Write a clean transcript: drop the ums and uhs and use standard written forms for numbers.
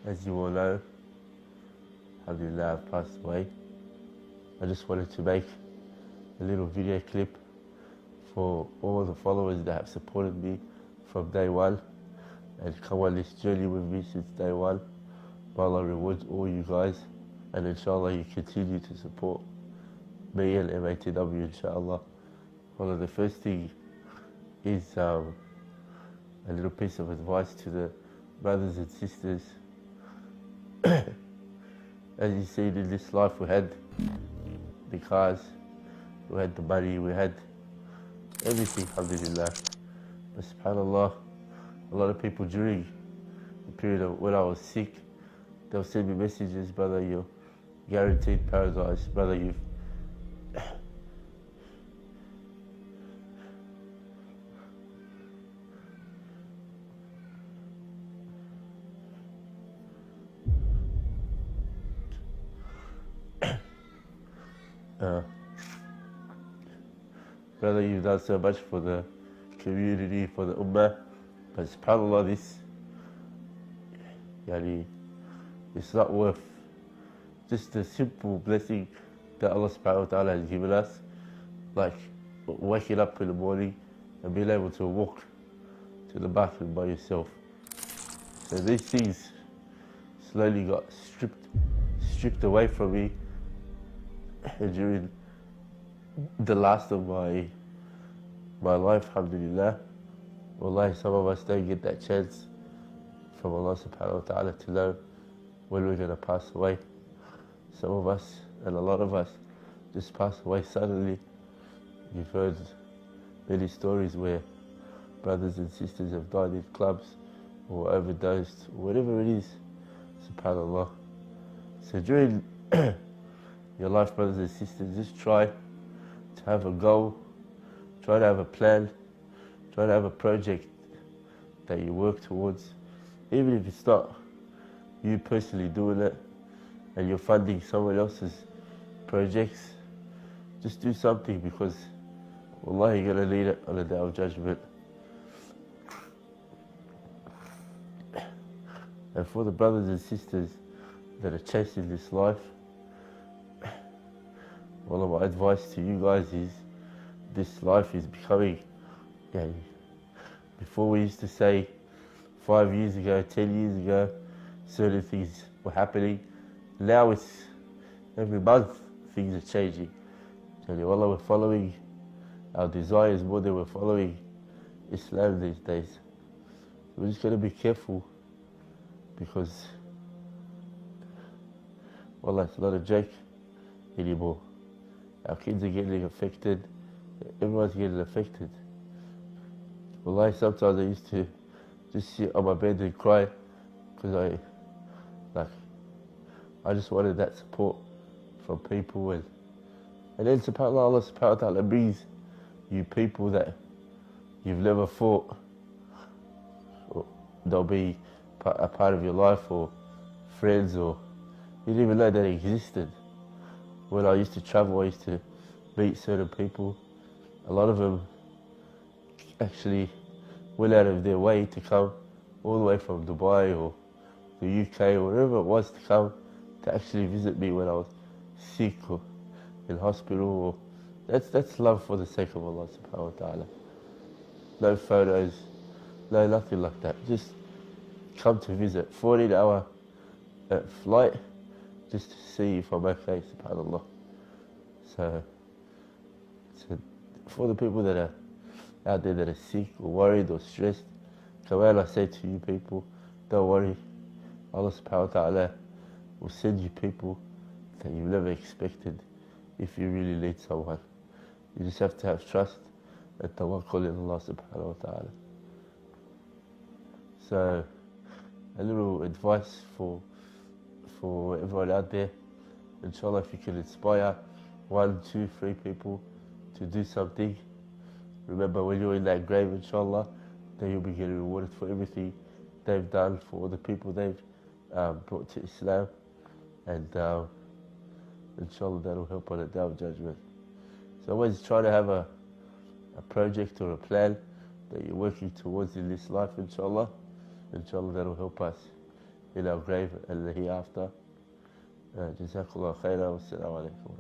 As you all know, alhamdulillah, I've passed away. I just wanted to make a little video clip for all the followers that have supported me from day one and come on this journey with me since day one. May Allah reward all you guys, and inshallah you continue to support me and MATW, inshallah. Well, the first thing is a little piece of advice to the brothers and sisters. As you see in this life, we had the cars, we had the money, we had everything, alhamdulillah. But subhanallah, a lot of people during the period of when I was sick, they'll send me messages, brother, you're guaranteed paradise, brother, you've brother, you've done so much for the community, for the ummah, but subhanallah, this, it's not worth just the simple blessing that Allah subhanahu wa ta'ala has given us, like waking up in the morning and being able to walk to the bathroom by yourself. So these things slowly got stripped away from me during the last of my life, alhamdulillah. Wallahi, some of us don't get that chance from Allah subhanahu wa ta'ala to know when we're going to pass away. Some of us, and a lot of us, just pass away suddenly. You've heard many stories where brothers and sisters have died in clubs or overdosed, or whatever it is, subhanallah. So during your life, brothers and sisters, just try to have a goal, try to have a plan, try to have a project that you work towards. Even if it's not you personally doing it and you're funding someone else's projects, just do something, because wallahi, you're going to need it on the day of judgment. And for the brothers and sisters that are chasing this life, one of my advice to you guys is, this life is becoming, before we used to say 5 years ago, 10 years ago, certain things were happening. Now it's every month things are changing. Wallah, we're following our desires more than we're following Islam these days. We're just going to be careful, because wallah, it's not a joke anymore. Our kids are getting affected, everyone's getting affected. Wallahi, sometimes I used to just sit on my bed and cry, because I just wanted that support from people, and then subhanAllah, Allah subhanahu wa ta'ala brings you people that you've never thought they'll be a part of your life, or friends, or you didn't even know they existed. When I used to travel, I used to meet certain people. A lot of them actually went out of their way to come all the way from Dubai or the UK or wherever it was to come to actually visit me when I was sick or in hospital. Or that's love for the sake of Allah subhanahu wa ta'ala. No photos, no nothing like that. Just come to visit. 14-hour flight just to see if I'm okay, subhanallah. So for the people that are out there that are sick or worried or stressed, come out, I say to you people, don't worry. Allah subhanahu wa ta'ala will send you people that you've never expected if you really need someone. You just have to have trust and tawakkul in Allah subhanahu wa ta'ala. So a little advice for everyone out there. Inshallah, if you can inspire 1, 2, 3 people to do something, remember when you're in that grave, inshallah, then you'll be getting rewarded for everything they've done, for all the people they've brought to Islam, and inshallah that'll help on the day of judgment. So always try to have a project or a plan that you're working towards in this life, inshallah. Inshallah that'll help us إلى grave اللي هي after. جزاك الله خيرا والسلام عليكم.